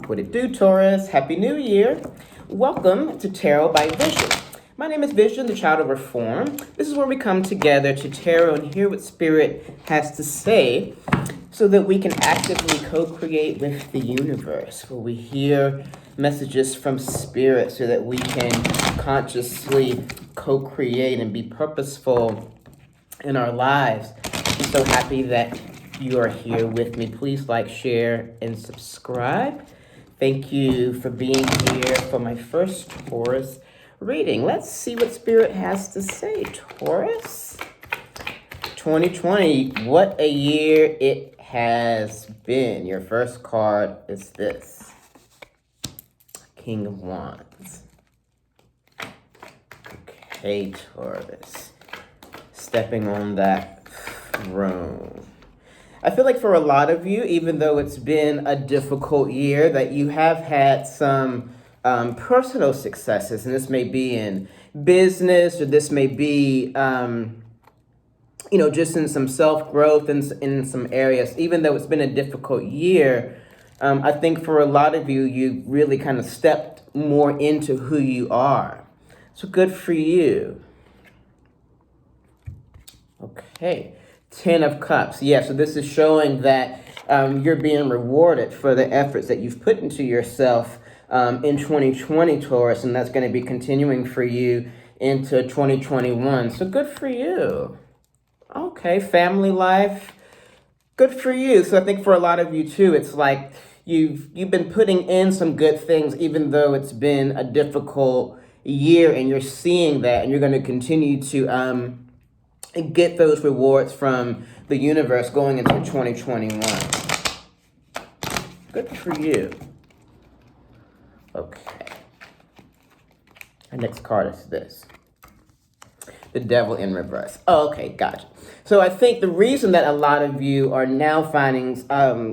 What it do, Taurus? Happy New Year. Welcome to Tarot by Vision. My name is Vision, the child of reform. This is where we come together to tarot and hear what Spirit has to say so that we can actively co-create with the universe, where we hear messages from Spirit so that we can consciously co-create and be purposeful in our lives. I'm so happy that you are here with me. Please like, share, and subscribe. Thank you for being here for my first Taurus reading. Let's see what Spirit has to say, Taurus. 2020, what a year it has been. Your first card is this. King of Wands. Okay, Taurus. Stepping on that throne. I feel like for a lot of you, even though it's been a difficult year, that you have had some personal successes, and this may be in business, or this may be, just in some self-growth in some areas. Even though it's been a difficult year, I think for a lot of you, you really kind of stepped more into who you are. So good for you. Okay. 10 of Cups. Yeah, so this is showing that you're being rewarded for the efforts that you've put into yourself in 2020, Taurus, and that's going to be continuing for you into 2021. So good for you. Okay, family life. Good for you. So I think for a lot of you too, it's like you've been putting in some good things, even though it's been a difficult year, and you're seeing that, and you're going to continue to get those rewards from the universe going into 2021. Good for you. Okay. Our next card is this. The Devil in reverse. Oh, okay, gotcha. So I think the reason that a lot of you are now finding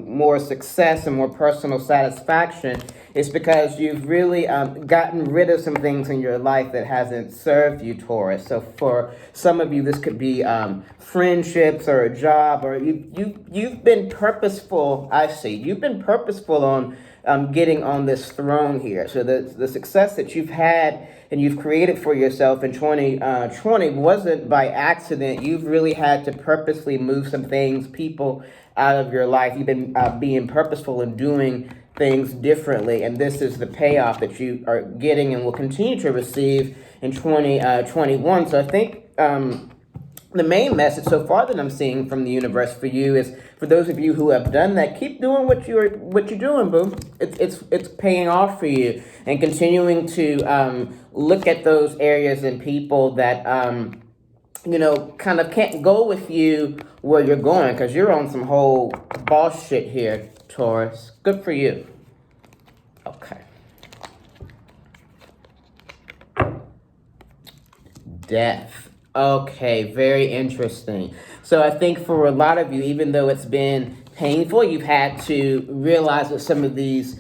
more success and more personal satisfaction is because you've really gotten rid of some things in your life that hasn't served you, Taurus. So for some of you, this could be friendships or a job, or you've been purposeful. I see. You've been purposeful on getting on this throne here. So the success that you've had and you've created for yourself in 2020 wasn't by accident. You've really had to purposely move some things, people out of your life. You've been being purposeful in doing things differently, and this is the payoff that you are getting and will continue to receive in 2021. So I think the main message so far that I'm seeing from the universe for you is, for those of you who have done that, keep doing what you're doing, boo. It's paying off for you, and continuing to look at those areas and people that kind of can't go with you where you're going, because you're on some whole boss shit here, Taurus. Good for you. Okay. Death. Okay, very interesting. So I think for a lot of you, even though it's been painful, you've had to realize that some of these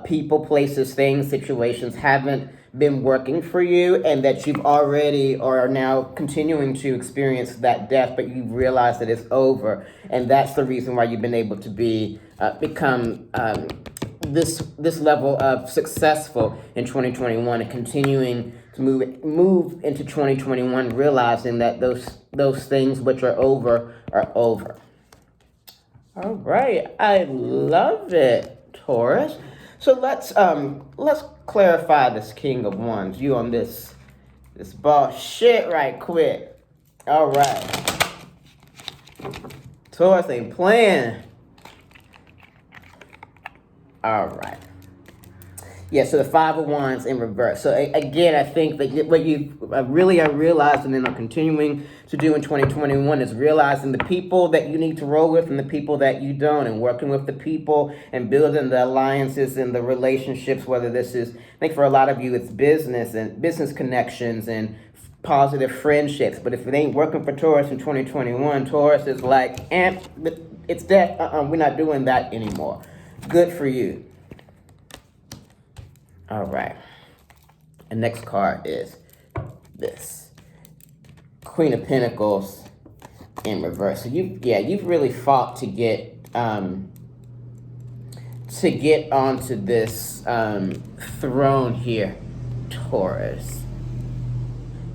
people, places, things, situations haven't been working for you, and that you've already or are now continuing to experience that death, but you've realized that it's over, and that's the reason why you've been able to become this level of successful in 2021, and continuing to move into 2021, realizing that those things which are over are over. All right, I love it, Taurus. So let's clarify this King of Wands. You on this boss shit right quick. All right. Taurus ain't playing. All right. Yeah, so the Five of Wands in reverse. So again, I think that what you really are realizing and are continuing to do in 2021 is realizing the people that you need to roll with and the people that you don't, and working with the people and building the alliances and the relationships, whether this is, I think for a lot of you, it's business and business connections and positive friendships. But if it ain't working for Taurus in 2021, Taurus is like, it's dead. We're not doing that anymore. Good for you. All right. And next card is this. Queen of Pentacles in reverse. So you've really fought to get to get onto this throne here, Taurus.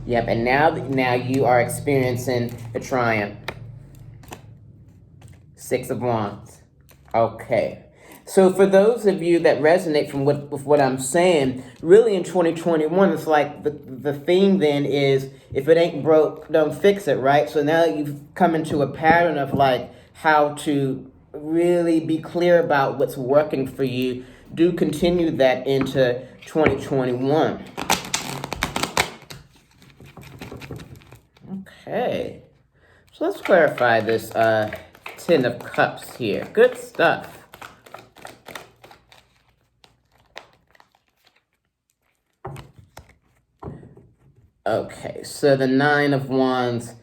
Yep, and now you are experiencing a triumph. 6 of Wands. Okay. So for those of you that resonate with what I'm saying, really in 2021, it's like the theme then is, if it ain't broke, don't fix it, right? So now that you've come into a pattern of like how to really be clear about what's working for you, do continue that into 2021. Okay. So let's clarify this 10 of Cups here. Good stuff. Okay, so the 9 of Wands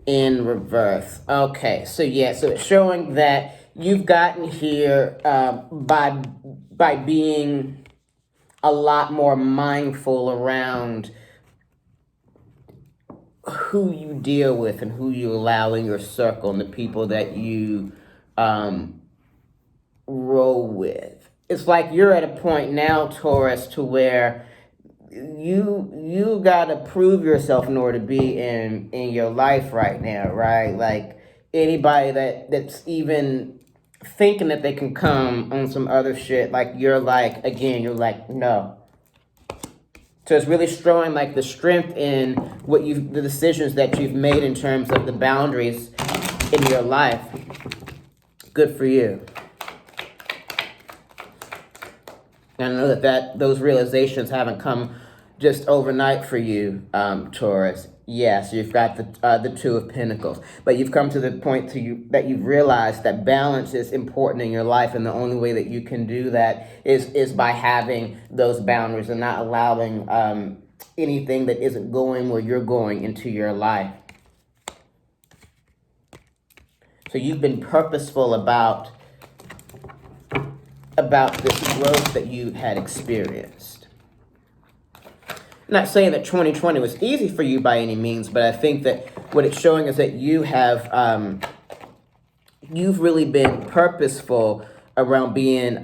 in reverse. Okay, so yeah, so it's showing that you've gotten here by being a lot more mindful around who you deal with and who you allow in your circle and the people that you roll with. It's like you're at a point now, Taurus, to where you gotta prove yourself in order to be in your life right now, right? Like anybody that's even thinking that they can come on some other shit, like you're like no. So it's really showing like the strength in the decisions that you've made in terms of the boundaries in your life. Good for you. And I know that those realizations haven't come just overnight for you, Taurus. Yeah, so you've got the 2 of Pentacles, but you've come to the point that you've realized that balance is important in your life, and the only way that you can do that is by having those boundaries and not allowing anything that isn't going where you're going into your life. So you've been purposeful about this growth that you had experienced. I'm not saying that 2020 was easy for you by any means, but I think that what it's showing is that you have, you've really been purposeful around being,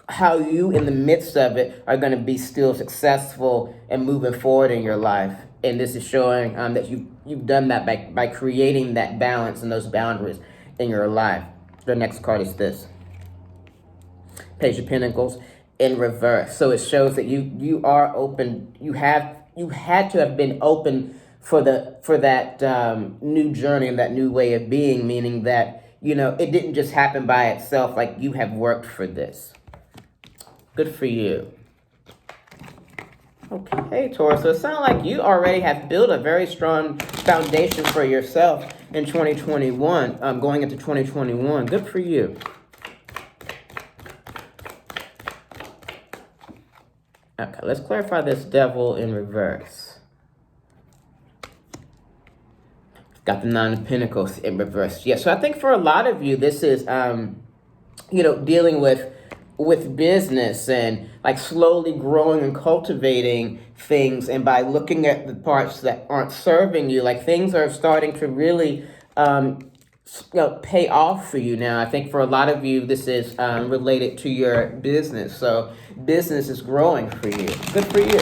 how you in the midst of it are going to be still successful and moving forward in your life. And this is showing that you've done that by creating that balance and those boundaries in your life. The next card is this. Page of Pentacles in reverse. So it shows that you are open. You had to have been open for that new journey and that new way of being, meaning that, it didn't just happen by itself. Like you have worked for this. Good for you. Okay, Taurus. So it sounds like you already have built a very strong foundation for yourself in 2021, going into 2021. Good for you. Okay, let's clarify this Devil in reverse. Got the 9 of Pentacles in reverse. Yeah, so I think for a lot of you, this is, dealing with business and like slowly growing and cultivating things. And by looking at the parts that aren't serving you, like things are starting to really pay off for you now. I think for a lot of you, this is related to your business. So business is growing for you. Good for you.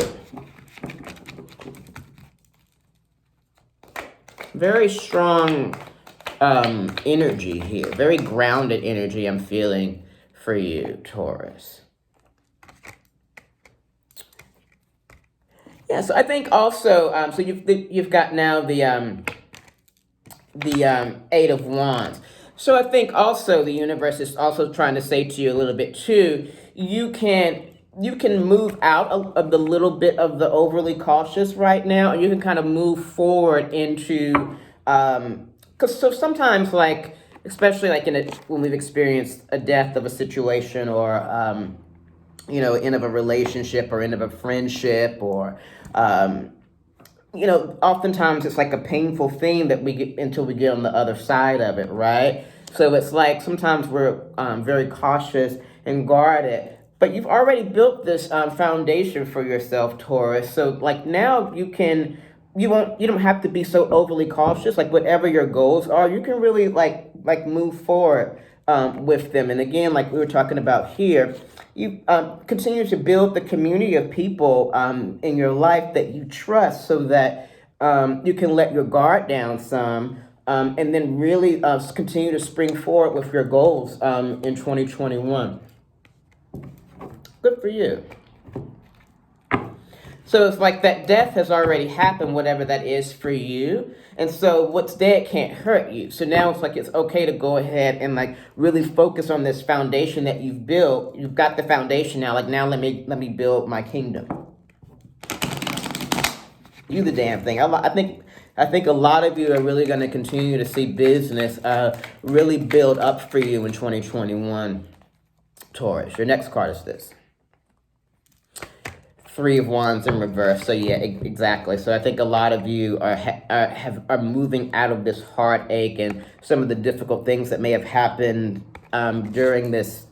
Very strong energy here. Very grounded energy I'm feeling for you, Taurus. Yeah, so I think also, so you've got now the 8 of Wands. So I think also the universe is also trying to say to you a little bit too, you can move out of the little bit of the overly cautious right now, and you can kind of move forward into, because so sometimes like, especially like when we've experienced a death of a situation or, end of a relationship or end of a friendship or, oftentimes it's like a painful thing that we get until we get on the other side of it, right? So it's like sometimes we're very cautious and guarded, but you've already built this foundation for yourself, Taurus. So like now you don't have to be so overly cautious. Like whatever your goals are, you can really like move forward with them. And again, like we were talking about here, you continue to build the community of people in your life that you trust, so that you can let your guard down some, and then really continue to spring forward with your goals in 2021. Good for you. So it's like that death has already happened, whatever that is for you. And so what's dead can't hurt you. So now it's like it's okay to go ahead and like really focus on this foundation that you've built. You've got the foundation now. Like now let me build my kingdom. You the damn thing. I think a lot of you are really going to continue to see business really build up for you in 2021, Taurus. Your next card is this. 3 of Wands in reverse. So yeah, exactly. So I think a lot of you are moving out of this heartache and some of the difficult things that may have happened during this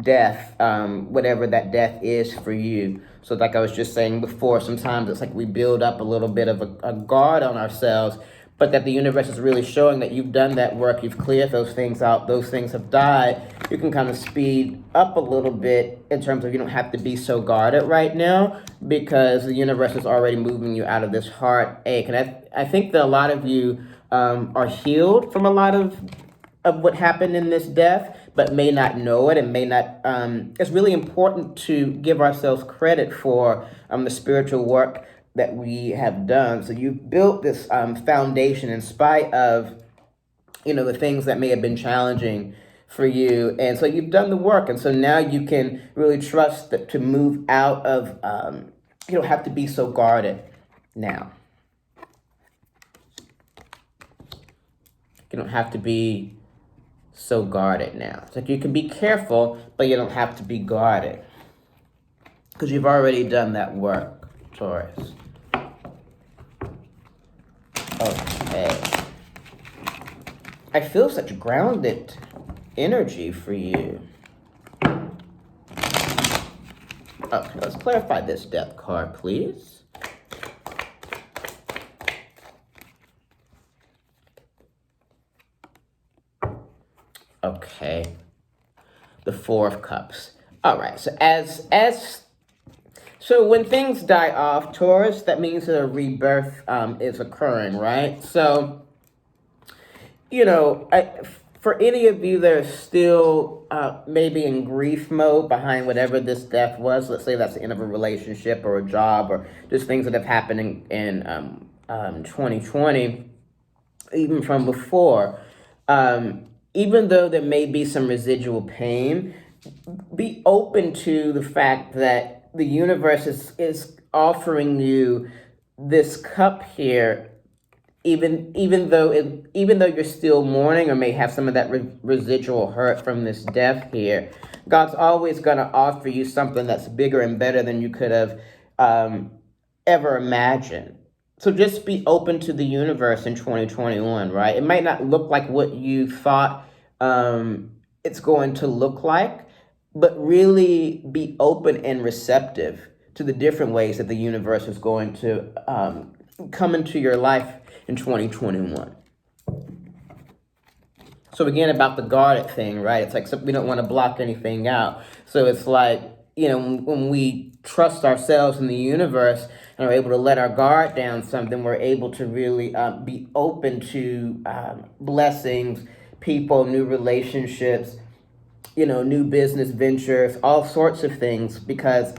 death, whatever that death is for you. So like I was just saying before, sometimes it's like we build up a little bit of a guard on ourselves, but that the universe is really showing that you've done that work, you've cleared those things out, those things have died. You can kind of speed up a little bit in terms of you don't have to be so guarded right now, because the universe is already moving you out of this heartache. And I think that a lot of you are healed from a lot of what happened in this death, but may not know it and may not, it's really important to give ourselves credit for the spiritual work that we have done. So you built this foundation in spite of, the things that may have been challenging for you. And so you've done the work. And so now you can really trust that to move out of, you don't have to be so guarded now. You don't have to be so guarded now. It's like you can be careful, but you don't have to be guarded, because you've already done that work, Taurus. Okay. I feel such grounded energy for you. Okay, let's clarify this death card, please. Okay. The 4 of Cups. All right, so so when things die off, Taurus, that means that a rebirth is occurring, right? So, for any of you that are still maybe in grief mode behind whatever this death was, let's say that's the end of a relationship or a job or just things that have happened in 2020, even from before, even though there may be some residual pain, be open to the fact that the universe is offering you this cup here, even though you're still mourning or may have some of that residual hurt from this death here. God's always going to offer you something that's bigger and better than you could have ever imagined. So just be open to the universe in 2021, right? It might not look like what you thought it's going to look like, but really be open and receptive to the different ways that the universe is going to come into your life in 2021. So again, about the guarded thing, right? It's like we don't want to block anything out. So it's like, when we trust ourselves in the universe and are able to let our guard down something, we're able to really be open to blessings, people, new relationships, new business ventures, all sorts of things, because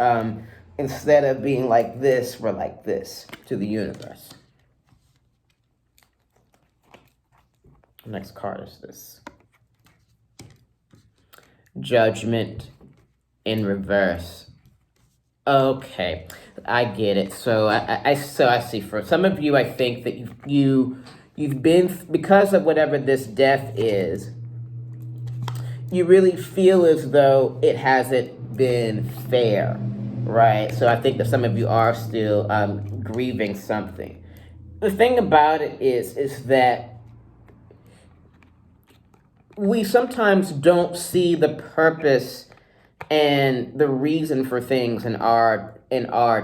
instead of being like this, we're like this to the universe. Next card is this. Judgment in reverse. Okay, I get it. So I see. For some of you, I think that you've been, because of whatever this death is, you really feel as though it hasn't been fair, right? So I think that some of you are still grieving something. The thing about it is that we sometimes don't see the purpose and the reason for things in our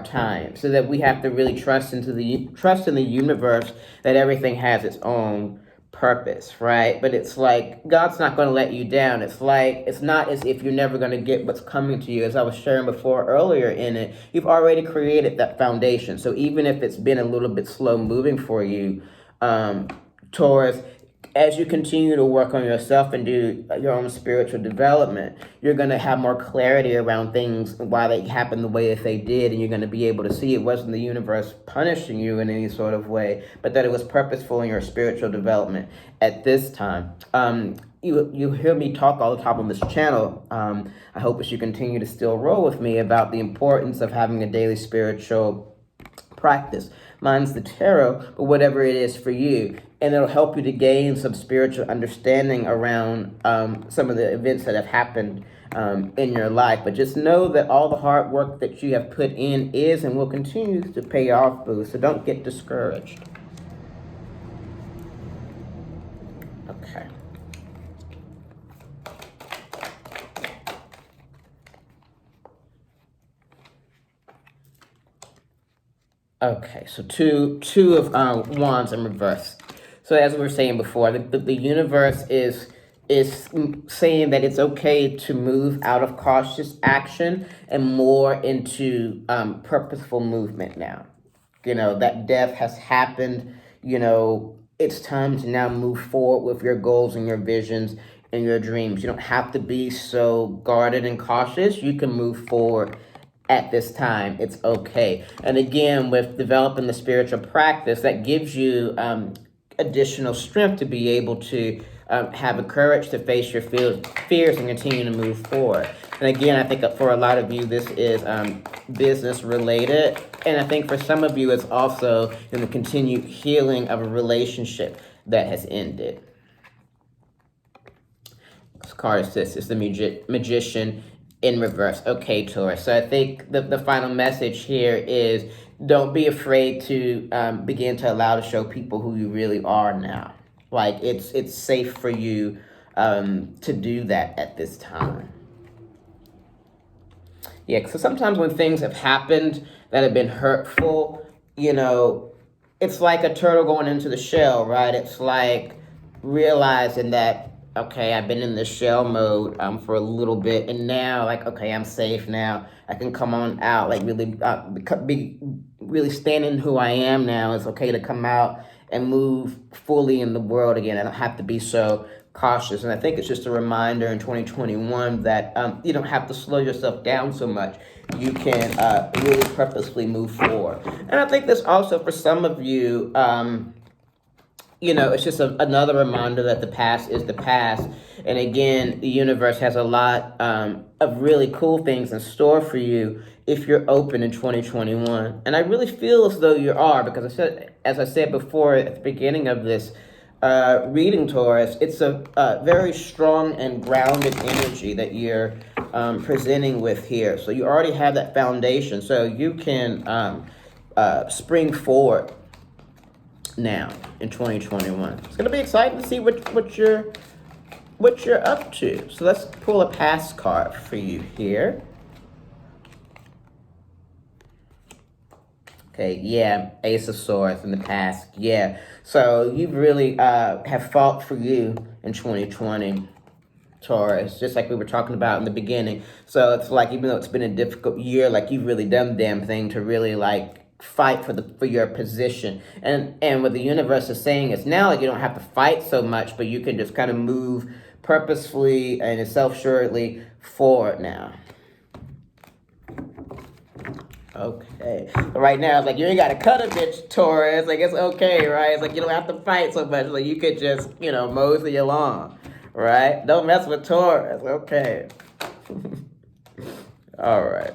time, so that we have to really trust in the universe that everything has its own purpose, right? But it's like God's not going to let you down. It's like it's not as if you're never going to get what's coming to you. As I was sharing before earlier in it, you've already created that foundation. So even if it's been a little bit slow moving for you, Taurus, as you continue to work on yourself and do your own spiritual development, you're going to have more clarity around things, why they happened the way that they did, and you're going to be able to see it wasn't the universe punishing you in any sort of way, but that it was purposeful in your spiritual development at this time. You hear me talk all the time on this channel. I hope as you continue to still roll with me about the importance of having a daily spiritual practice. Mine's the tarot, but whatever it is for you. And it'll help you to gain some spiritual understanding around some of the events that have happened in your life. But just know that all the hard work that you have put in is and will continue to pay off, boo. So don't get discouraged. Okay. Okay, so two of wands in reverse. So as we were saying before, the universe is saying that it's okay to move out of cautious action and more into purposeful movement now. You know, that death has happened. You know, it's time to now move forward with your goals and your visions and your dreams. You don't have to be so guarded and cautious. You can move forward at this time. It's okay. And again, with developing the spiritual practice, that gives you additional strength to be able to have the courage to face your fears and continue to move forward. And again, I think for a lot of you, this is business related. And I think for some of you, it's also in the continued healing of a relationship that has ended. This card is this. It's the magician in reverse. Okay, Taurus. So I think the final message here is don't be afraid to begin to allow to show people who you really are now. Like it's safe for you to do that at this time. Yeah, so sometimes when things have happened that have been hurtful, you know, it's like a turtle going into the shell, right? It's like realizing that, okay, I've been in this shell mode for a little bit, and now, like, okay, I'm safe now. I can come on out, like, be really standing who I am now. It's okay to come out and move fully in the world again. I don't have to be so cautious. And I think it's just a reminder in 2021 that you don't have to slow yourself down so much. You can really purposefully move forward. And I think this also for some of you, you know, it's just another reminder that the past is the past. And again, the universe has a lot of really cool things in store for you if you're open in 2021. And I really feel as though you are, because as I said before at the beginning of this reading, Taurus, it's a very strong and grounded energy that you're presenting with here. So you already have that foundation. So you can spring forward now in 2021. It's going to be exciting to see what you're up to. So let's pull a past card for you here. Okay, yeah, Ace of Swords in the past. Yeah, so you really have fought for you in 2020, Taurus, just like we were talking about in the beginning. So it's like, even though it's been a difficult year, like you've really done the damn thing to really like fight for your position. And what the universe is saying is now, like, you don't have to fight so much, but you can just kind of move purposefully and self-assuredly forward now. Okay. Right now, it's like you ain't got to cut a bitch, Taurus. Like, it's okay, right? It's like you don't have to fight so much. Like, you could just, you know, mosey along, right? Don't mess with Taurus. Okay. All right.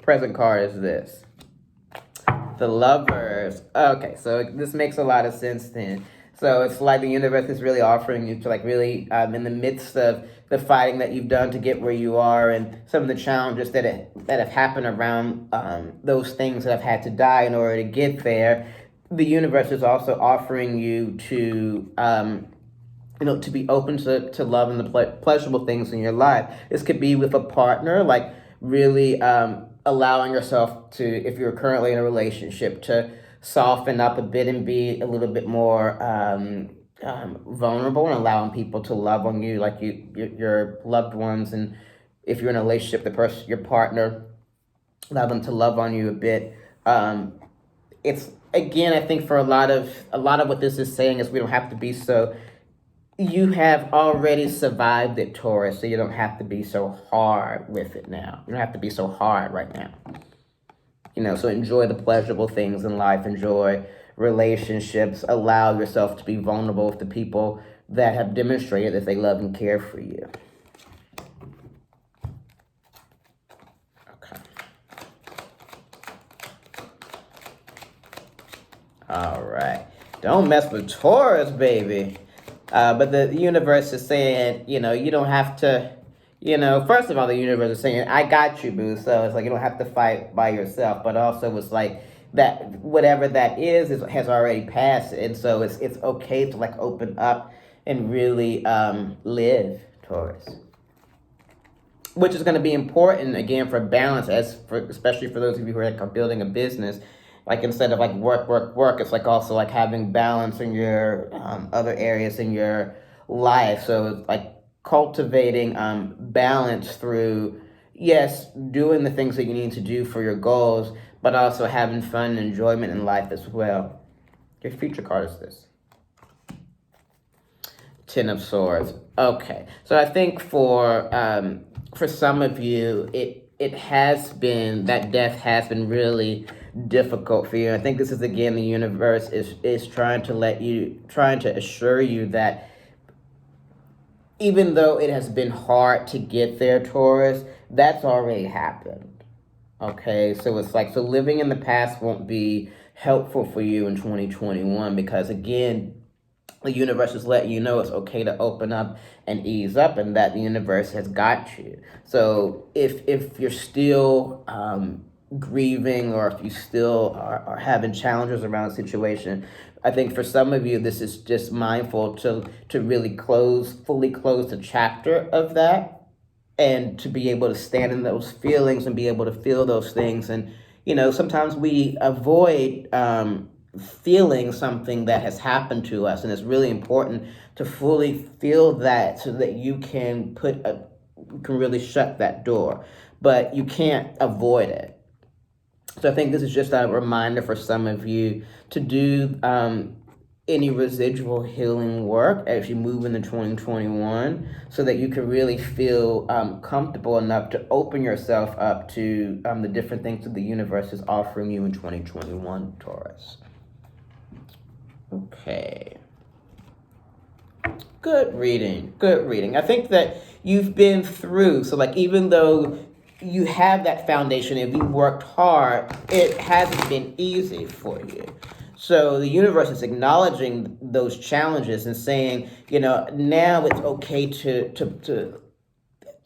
Present card is this. The Lovers. Okay, so this makes a lot of sense then. So it's like the universe is really offering you to, like, really in the midst of the fighting that you've done to get where you are, and some of the challenges that have happened around those things that have had to die in order to get there. The universe is also offering you to to be open to love and the pleasurable things in your life. This could be with a partner, like really allowing yourself to, if you're currently in a relationship, to soften up a bit and be a little bit more vulnerable and allowing people to love on you, like your loved ones, and if you're in a relationship, the person, your partner, allow them to love on you a bit. It's again, I think for a lot of what this is saying is we don't have to be so. You have already survived it, Taurus, so you don't have to be so hard with it now. You don't have to be so hard right now. So enjoy the pleasurable things in life. Enjoy relationships. Allow yourself to be vulnerable with the people that have demonstrated that they love and care for you. Okay. All right. Don't mess with Taurus, baby. But the universe is saying, you don't have to, first of all, the universe is saying, I got you, boo. So it's like you don't have to fight by yourself. But also it's like that whatever that is has already passed. And so it's okay to like open up and really live, Taurus. Which is going to be important, again, for balance, especially for those of you who are building a business. Like instead of like work, it's like also like having balance in your other areas in your life. So it's like cultivating balance through, yes, doing the things that you need to do for your goals, but also having fun and enjoyment in life as well. Your future card is this. Ten of Swords. Okay, so I think for some of you, it has been, that death has been really difficult for you. I think this is, again, the universe is trying to assure you that even though it has been hard to get there, Taurus, that's already happened. Okay, so it's like, so living in the past won't be helpful for you in 2021 because, again, the universe is letting you know it's okay to open up and ease up, and that the universe has got you. So if you're still grieving, or if you still are having challenges around a situation, I think for some of you, this is just mindful to really fully close the chapter of that, and to be able to stand in those feelings and be able to feel those things. And, sometimes we avoid feeling something that has happened to us, and it's really important to fully feel that so that you can really shut that door, but you can't avoid it. So I think this is just a reminder for some of you to do any residual healing work as you move into 2021, so that you can really feel comfortable enough to open yourself up to the different things that the universe is offering you in 2021, Taurus. Okay. Good reading. I think that you've been through, so like even though you have that foundation, if you worked hard, it hasn't been easy for you. So the universe is acknowledging those challenges and saying, now it's okay to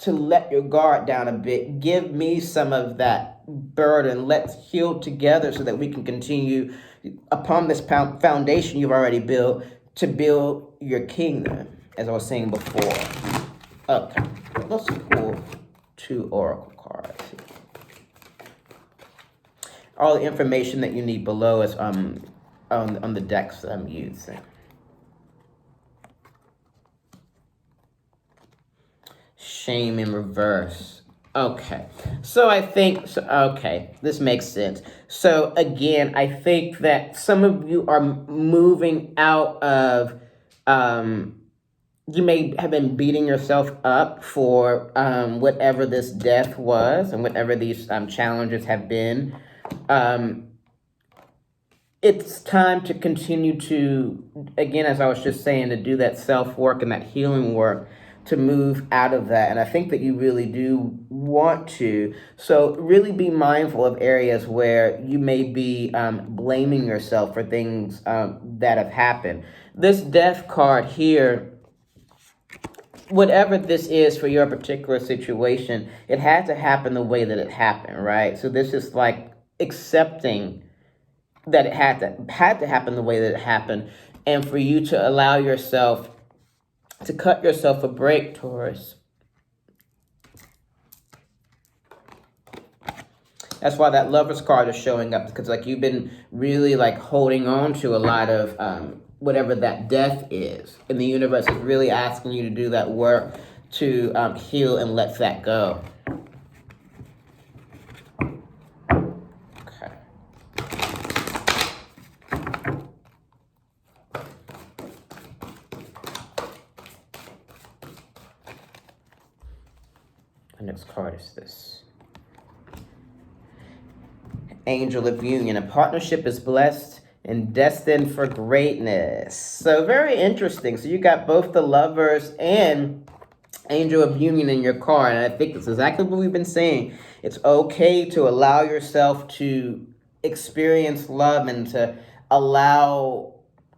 let your guard down a bit. Give me some of that burden. Let's heal together so that we can continue upon this foundation you've already built to build your kingdom, as I was saying before. Okay, let's pull 2 oracle cards here. All the information that you need below is on the decks that I'm using. Shame in reverse. Okay, so I think, this makes sense. So again, I think that some of you are moving out of, you may have been beating yourself up for whatever this death was and whatever these challenges have been. It's time to continue to, again, as I was just saying, to do that self-work and that healing work, to move out of that. And I think that you really do want to. So really be mindful of areas where you may be blaming yourself for things that have happened. This death card here, whatever this is for your particular situation, it had to happen the way that it happened, right? So this is like accepting that it had to happen the way that it happened, and for you to allow yourself to cut yourself a break, Taurus. That's why that Lover's card is showing up, because like you've been really like holding on to a lot of whatever that death is, and the universe is really asking you to do that work to heal and let that go. Okay. The next card is this. Angel of Union. A partnership is blessed and destined for greatness. So very interesting. So you got both the Lovers and Angel of Union in your card. And I think that's exactly what we've been saying. It's okay to allow yourself to experience love and to allow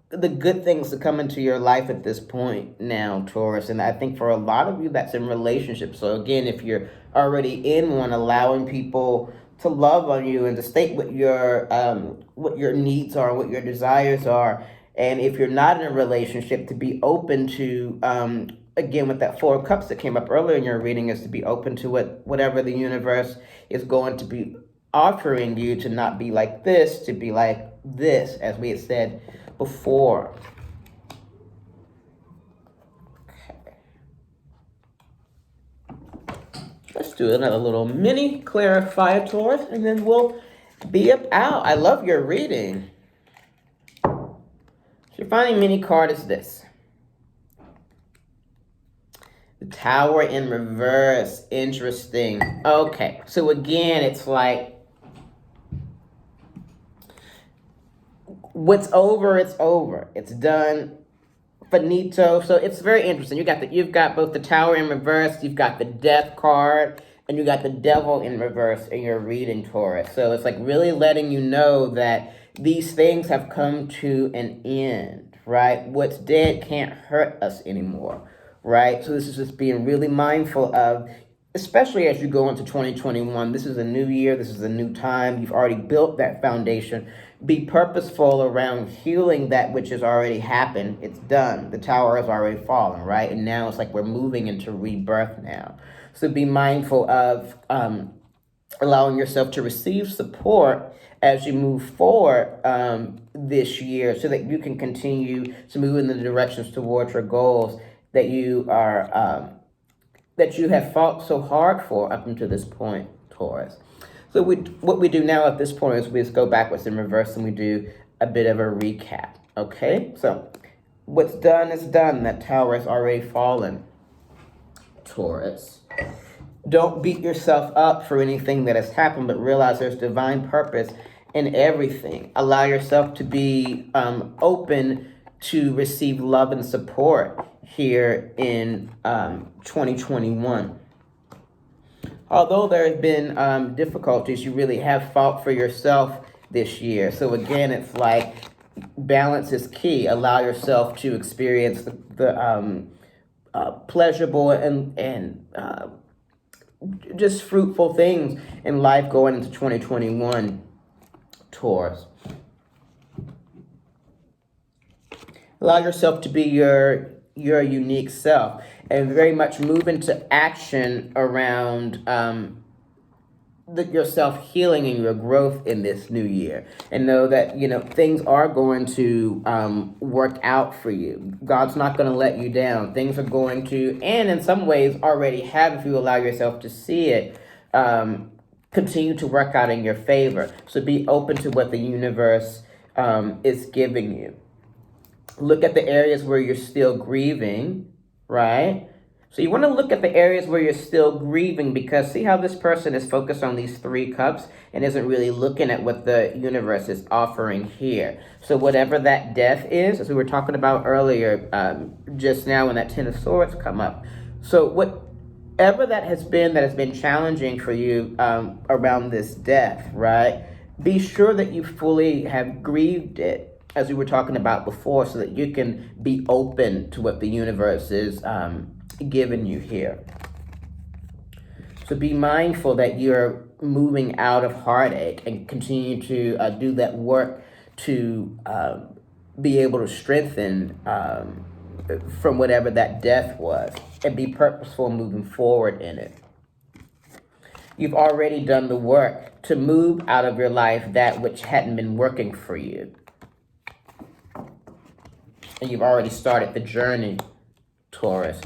the good things to come into your life at this point now, Taurus. And I think for a lot of you, that's in relationships. So again, if you're already in one, allowing people to love on you and to state what your needs are, what your desires are. And if you're not in a relationship, to be open to, again, with that Four of Cups that came up earlier in your reading, is to be open to whatever the universe is going to be offering you, to not be like this, to be like this, as we had said before. Let's do another little mini clarifier, Taurus, and then we'll be out. I love your reading. So your final mini card is this. The Tower in reverse. Interesting. Okay, so again, it's like, what's over, it's over. It's done. Finito. So it's very interesting. You've got both the Tower in reverse, you've got the Death card, and you got the Devil in reverse in your reading, Taurus. So it's like really letting you know that these things have come to an end, right? What's dead can't hurt us anymore, right? So this is just being really mindful of, especially as you go into 2021. This is a new year. This is a new time. You've already built that foundation. Be purposeful around healing that which has already happened. It's done. The tower has already fallen, right? And now it's like we're moving into rebirth now. So be mindful of allowing yourself to receive support as you move forward this year, so that you can continue to move in the directions towards your goals that you are that you have fought so hard for up until this point, Taurus. So what we do now at this point is we just go backwards in reverse and we do a bit of a recap, okay? So what's done is done. That tower has already fallen, Taurus. Don't beat yourself up for anything that has happened, but realize there's divine purpose in everything. Allow yourself to be open to receive love and support here in 2021. Although there have been difficulties, you really have fought for yourself this year. So again, it's like balance is key. Allow yourself to experience the pleasurable and just fruitful things in life going into 2021, Taurus. Allow yourself to be your unique self, and very much move into action around your self-healing and your growth in this new year. And know that, things are going to work out for you. God's not going to let you down. Things are going to, and in some ways already have, if you allow yourself to see it, continue to work out in your favor. So be open to what the universe is giving you. Look at the areas where you're still grieving, right? So you want to look at the areas where you're still grieving, because see how this person is focused on these 3 cups and isn't really looking at what the universe is offering here. So whatever that death is, as we were talking about earlier, just now when that 10 of Swords come up. So whatever that has been challenging for you around this death, right? Be sure that you fully have grieved it, as we were talking about before, so that you can be open to what the universe is giving you here. So be mindful that you're moving out of heartache and continue to do that work to be able to strengthen from whatever that death was, and be purposeful moving forward in it. You've already done the work to move out of your life that which hadn't been working for you. And you've already started the journey, Taurus.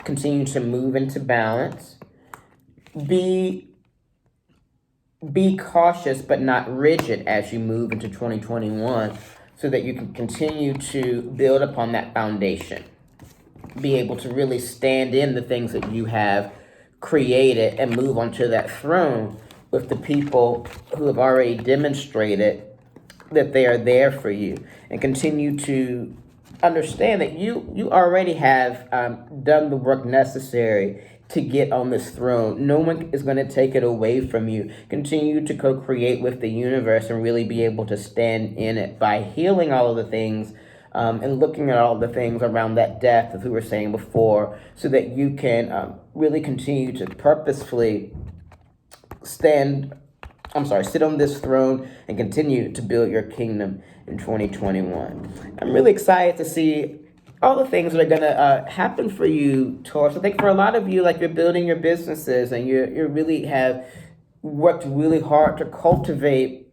Continue to move into balance. Be cautious but not rigid as you move into 2021 so that you can continue to build upon that foundation. Be able to really stand in the things that you have created and move onto that throne with the people who have already demonstrated that they are there for you, and continue to understand that you already have done the work necessary to get on this throne. No one is going to take it away from you. Continue to co-create with the universe and really be able to stand in it by healing all of the things and looking at all the things around that death, as we were saying before, so that you can really continue to purposefully sit on this throne and continue to build your kingdom in 2021. I'm really excited to see all the things that are going to happen for you, Taurus. I think for a lot of you, like, you're building your businesses and you really have worked really hard to cultivate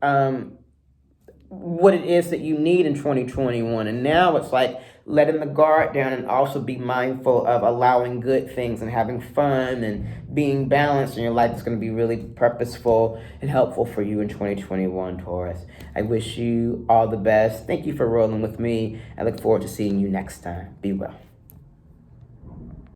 what it is that you need in 2021. And now it's like letting the guard down and also be mindful of allowing good things and having fun and being balanced in your life. Is going to be really purposeful and helpful for you in 2021, Taurus. I wish you all the best. Thank you for rolling with me. I look forward to seeing you next time. Be well.